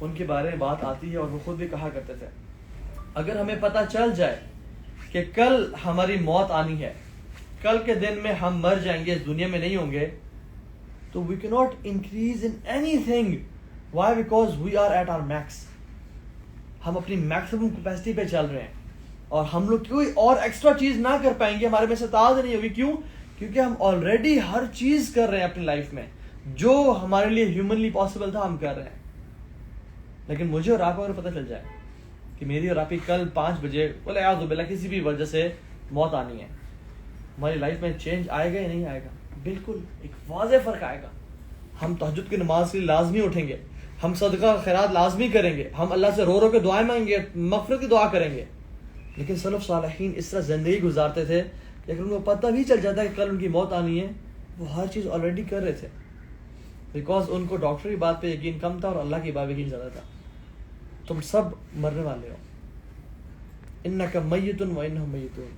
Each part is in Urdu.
ان کے بارے میں بات آتی ہے اور وہ خود بھی کہا کرتے تھے اگر ہمیں پتہ چل جائے کہ کل ہماری موت آنی ہے, کل کے دن میں ہم مر جائیں گے, اس دنیا میں نہیں ہوں گے, تو we cannot increase in anything. Why? Because we are at our max. ہم اپنی میکسیمم کیپیسٹی پہ چل رہے ہیں اور ہم لوگ کوئی اور ایکسٹرا چیز نہ کر پائیں گے, ہمارے میں استطاعت نہیں ہوگی. کیوں؟ کیونکہ ہم آلریڈی ہر چیز کر رہے ہیں اپنی لائف میں جو ہمارے لیے ہیومنلی پاسبل تھا ہم کر رہے ہیں. لیکن مجھے اور آپ کو اگر پتہ چل جائے کہ میری اور آپ کی کل 5 بجے اعوذ باللہ کسی بھی وجہ سے موت آنی ہے, ہماری لائف میں چینج آئے گا یا نہیں آئے گا؟ بالکل ایک واضح فرق آئے گا. ہم تہجد کی نماز کے لیے لازمی اٹھیں گے, ہم صدقہ خیرات لازمی کریں گے, ہم اللہ سے رو رو کے دعائیں مانگیں گے, مغفرت کی دعا کریں گے. لیکن سلف صالحین اس طرح زندگی گزارتے تھے کہ اگر ان کو پتہ بھی چل جاتا ہے کہ کل ان کی موت آنی ہے, وہ ہر چیز آلریڈی کر رہے تھے, بیکاز ان کو ڈاکٹر کی بات پہ یقین کم تھا اور اللہ کی بات پہ یقین زیادہ تھا. تم سب مرنے والے ہو, انک میت و انہم میتون.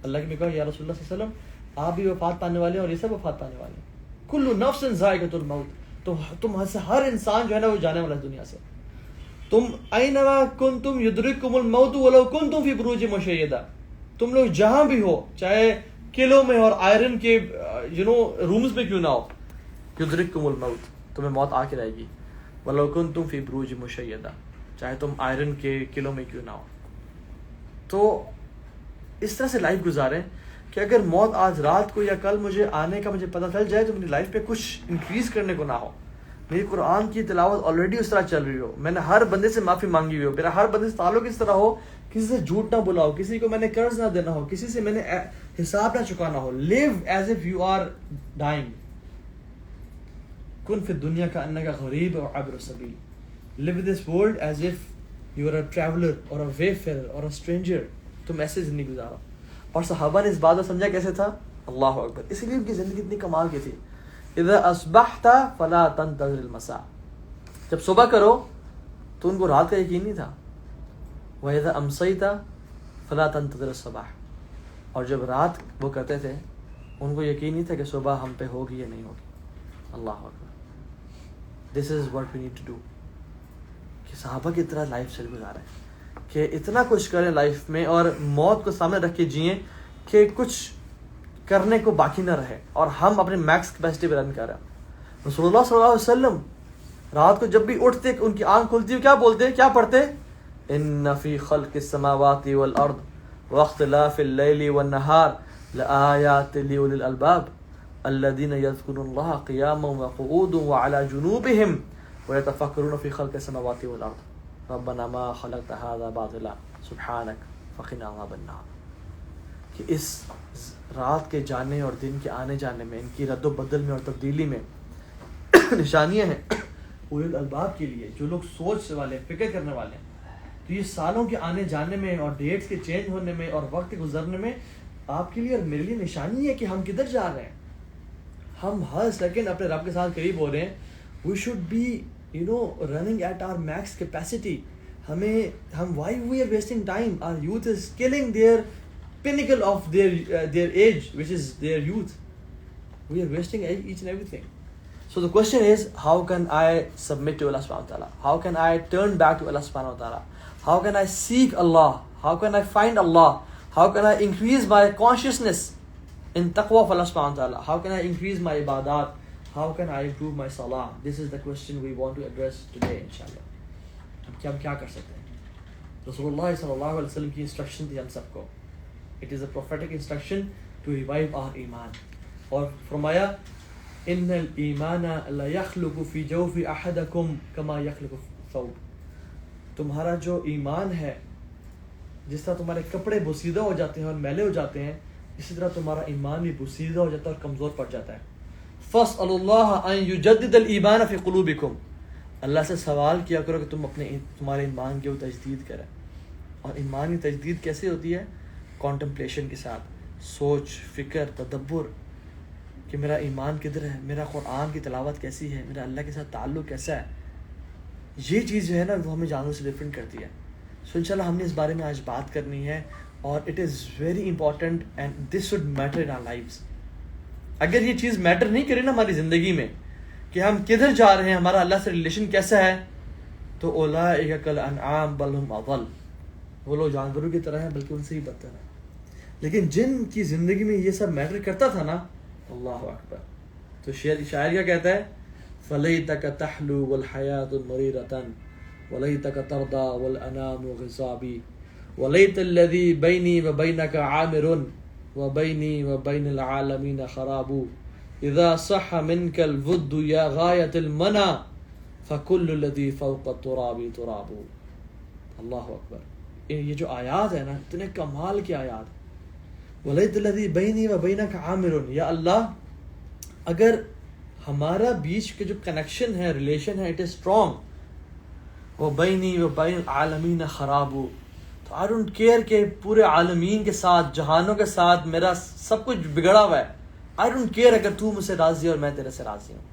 اللہ کی نے کہا یا رسول اللہ صلی اللہ علیہ وسلم آپ بھی وفات پانے والے ہیں اور یہ سب وفات پانے والے ہیں. کل نفس ذائقۃ الموت, تم سے ہر انسان جو ہے نا وہ جانے والا ہے دنیا سے. تم اینما کنتم یدرککم الموت ولو کنتم فی بروج مشیدہ, تم لوگ جہاں بھی ہو, چاہے قلعوں میں اور آئرن کے رومز میں کیوں نہ ہو, یدرککم الموت, تمہیں موت آ کے رہے گی. ولو کنتم فی بروج مشیدہ, چاہے تم آئرن کے قلعوں میں کیوں نہ ہو. تو اس طرح سے لائف گزاریں کہ اگر موت آج رات کو یا کل مجھے آنے کا مجھے پتہ چل جائے تو میری لائف پہ کچھ انکریز کرنے کو نہ ہو. میری قرآن کی تلاوت آلریڈی اس طرح چل رہی ہو, میں نے ہر بندے سے معافی مانگی ہوئی ہو, میرا ہر بندے سے تعلق اس طرح ہو, کسی سے جھوٹ نہ بولا ہو, کسی کو میں نے قرض نہ دینا ہو, کسی سے میں نے حساب نہ چکانا ہو. Live as if you are dying. کن فی الدنیا کا انک غریب اور عابر السبیل. Live this world as if you are a traveller or a وے فیئرر اور اے اسٹرینجر. تم ایسے زندگی گزارو. اور صحابہ نے اس بات کو سمجھا کیسے تھا؟ اللہ اکبر. اسی لیے ان کی زندگی اتنی کمال کی تھی. اذا اصبحت فلا تنتظر المساء, جب صبح کرو تو ان کو رات کا یقین نہیں تھا. واذا امسیت فلا تنتظر الصباح, اور جب رات وہ کرتے تھے ان کو یقین نہیں تھا کہ صبح ہم پہ ہوگی یا نہیں ہوگی. اللہ اکبر. This is what we need to do, کہ صحابہ کی طرح لائف اسٹائل گزاریں, کہ اتنا کچھ کریں لائف میں اور موت کو سامنے رکھ کے جئیں کہ کچھ کرنے کو باقی نہ رہے اور ہم اپنے میکس کیپیسٹی پہ رن کر رہے ہیں. رسول اللہ صلی اللہ علیہ وسلم رات کو جب بھی اٹھتے ان کی آنکھ کھلتی کیا بولتے, کیا پڑھتے؟ ان فی خلق السماوات والارض واختلاف اللیل والنہار لآیات لأولی الالباب الذین یذکرون اللہ قیاما وقعودا وعلی جنوبہم ویتفکرون فی خلق السماوات والارض ربنا ما خلقت هذا باطلا سبحانک فقنا عذاب النار. کہ اس رات کے جانے اور دن کے آنے جانے میں, ان کی رد و بدل میں اور تبدیلی میں نشانیاں ہیں اولی الالباب کے لیے, جو لوگ سوچ والے فکر کرنے والے ہیں. تو یہ سالوں کے آنے جانے میں اور ڈیٹس کے چینج ہونے میں اور وقت کے گزرنے میں آپ کے لیے اور میرے لیے نشانی ہے کہ ہم کدھر جا رہے ہیں. ہم ہر سیکنڈ اپنے رب کے ساتھ قریب ہو رہے ہیں. We should be running at our max capacity. ہم why we are wasting time? Our youth is killing their pinnacle of their age, which is their youth. We are wasting each and everything. So the question is, how can I submit to Allah subhanahu wa ta'ala? How can I turn back to Allah subhanahu wa ta'ala? How can I seek Allah? How can I find Allah? How can I increase my consciousness in taqwa of Allah subhanahu wa ta'ala? How can I increase my ibadat? How can I improve my salah? This is the question we want to address today, inshallah. ہم کیا کر سکتے ہیں؟ رسول اللہ صلی اللہ علیہ وسلم کی انسٹرکشن تھی ہم سب کو. It is a prophetic instruction to revive our ایمان. اور فرمایا ان الایمان لا یخلق فی جوف احدکم کما یخلق الثوب. تمہارا جو ایمان ہے, جس طرح تمہارے کپڑے بوسیدہ ہو جاتے ہیں اور میلے ہو جاتے ہیں, اسی طرح تمہارا ایمان بھی بوسیدہ ہو جاتا ہے اور کمزور پڑ جاتا ہے. فاسألوا اللہ ان یجدد الایمان فی قلوبکم. اللہ سے سوال کیا کرو کہ تمہارے ایمان کی تجدید کرے. اور ایمان کی تجدید کیسے ہوتی ہے؟ کانٹمپلیشن کے ساتھ, سوچ فکر تدبر کہ میرا ایمان کدھر ہے, میرا قرآن کی تلاوت کیسی ہے, میرا اللہ کے ساتھ تعلق کیسا ہے. یہ چیز جو ہے نا وہ ہمیں جانوروں سے ڈفرینٹ کرتی ہے. سو انشاءاللہ ہم نے اس بارے میں آج بات کرنی ہے, اور it is very important and this should matter in our lives. اگر یہ چیز میٹر نہیں کرے نا ہماری زندگی میں کہ ہم کدھر جا رہے ہیں, ہمارا اللہ سے ریلیشن کیسا ہے, تو اولئک کالانعام بل هم اضل، وہ لوگ جانوروں کی طرح ہیں بلکہ ان سے ہی بدتر ہیں. لیکن جن کی زندگی میں یہ سب میٹر کرتا تھا نا، اللہ اکبر، تو شاعر کیا کہتا ہے، فلیتک تحلو والحیاۃ مریرۃ ولیتک ترضی والانام غصابی ولیت الذی بینی وبینک عامر وبینی وبین العالمین خراب اذا صح منک الود یا غایۃ المنى فکل الذی فوق التراب تراب. اللہ اکبر، یہ جو آیات ہے نا، اتنے کمال کی آیات ہیں. ولیت الذی بینی وبینک عامر، یا اللہ اگر ہمارا بیچ کے جو کنیکشن ہے، ریلیشن ہے، اٹ از اسٹرانگ، وبینی وبین العالمین خراب، تو آئی ڈونٹ کیئر کہ پورے عالمین کے ساتھ، جہانوں کے ساتھ میرا سب کچھ بگڑا ہوا ہے، آئی ڈونٹ کیئر اگر تو مجھ سے راضی ہے اور میں تیرے سے راضی ہوں.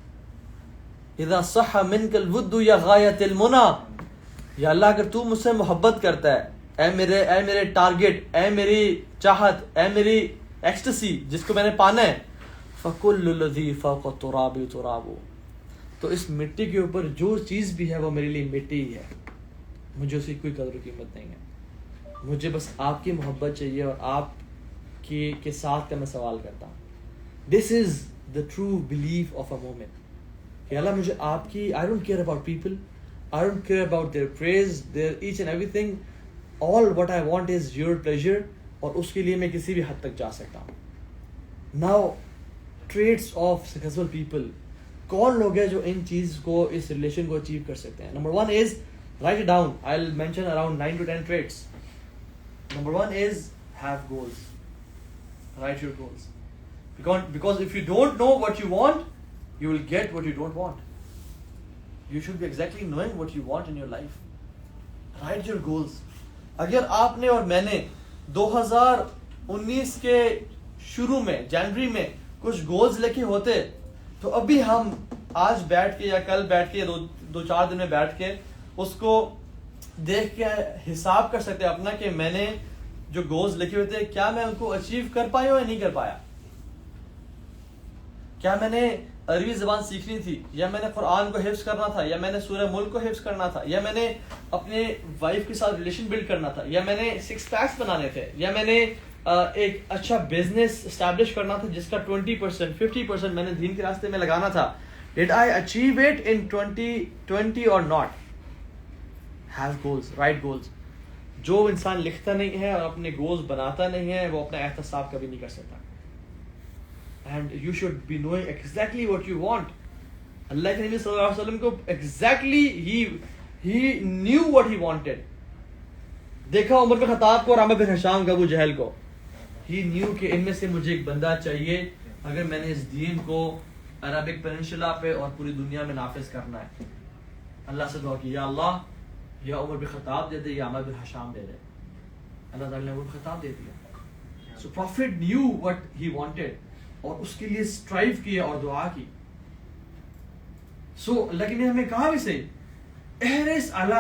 اذا صح منک الود یا غایۃ المنى، یا اللہ اگر تو مجھ سے محبت کرتا ہے، اے میرے ٹارگٹ، اے میری چاہت، اے میری ایکسٹسی جس کو میں نے پانا ہے، فکل الذی فوق التراب تراب، تو اس مٹی کے اوپر جو چیز بھی ہے وہ میرے لیے مٹی ہی ہے، مجھے اس کی کوئی قدر و قیمت نہیں ہے. مجھے بس آپ کی محبت چاہیے اور آپ کے ساتھ کا میں سوال کرتا ہوں. This is the true belief of a مومن کہ اللہ مجھے آپ کی، I don't care about people, I don't care about their praise, their each and everything, all what I want is your pleasure, اور اس کے لیے میں کسی بھی حد تک جا سکتا ہوں. Now traits of successful people, کون لوگ ہیں جو ان چیز کو، اس ریلیشن کو اچیو کر سکتے ہیں؟ Number 1 is write it down. I'll mention around 9 to 10 traits. Number 1 is have goals. Write your goals. Because if you don't know what you want, you will get what you don't want. You should be exactly knowing what you want in your life. Write your goals. اگر آپ نے اور میں نے 2019 کے شروع میں، جنوری میں کچھ گولز لکھے ہوتے، تو ابھی ہم آج بیٹھ کے یا کل بیٹھ کے، دو چار دن میں بیٹھ کے اس کو دیکھ کے حساب کر سکتے اپنا کہ میں نے جو گولز لکھے ہوئے تھے، کیا میں ان کو اچیو کر پایا یا نہیں کر پایا. کیا میں نے عربی زبان سیکھنی تھی، یا میں نے قرآن کو حفظ کرنا تھا، یا میں نے سورہ ملک کو حفظ کرنا تھا، یا میں نے اپنے وائف کے ساتھ ریلیشن بلڈ کرنا تھا، یا میں نے 6 پیکس بنانے تھے، یا میں نے ایک اچھا بزنس اسٹیبلش کرنا تھا جس کا 20% 50% میں نے دین کے راستے میں لگانا تھا. Did I achieve it in 2020 or not? Have goals, write goals. جو انسان لکھتا نہیں ہے اور اپنے گولز بناتا نہیں ہے، وہ اپنا احتساب کبھی نہیں کر سکتا. And you should be knowing exactly what you want. اللہ کے نبی صلی اللہ علیہ وسلم کو exactly he knew what he wanted. دیکھا عمر بن خطاب کو اور عامر بن ہشام کو، ابو جہل کو. He knew کہ ان میں سے مجھے ایک بندہ چاہیے اگر میں نے اس دین کو عربک پیننسولا پہ اور پوری دنیا میں نافذ کرنا ہے. اللہ سے دعا کی، یا اللہ یا عمر بن خطاب دے دے یا عامر بن ہشام دے دے. اللہ تعالیٰ نے عمر بن خطاب دے دیا. So Prophet knew what he wanted اور اس کے لیے اسٹرائیو کیا اور دعا کی. سو اللہ نے ہمیں کہا بھی صحیح، احرص علی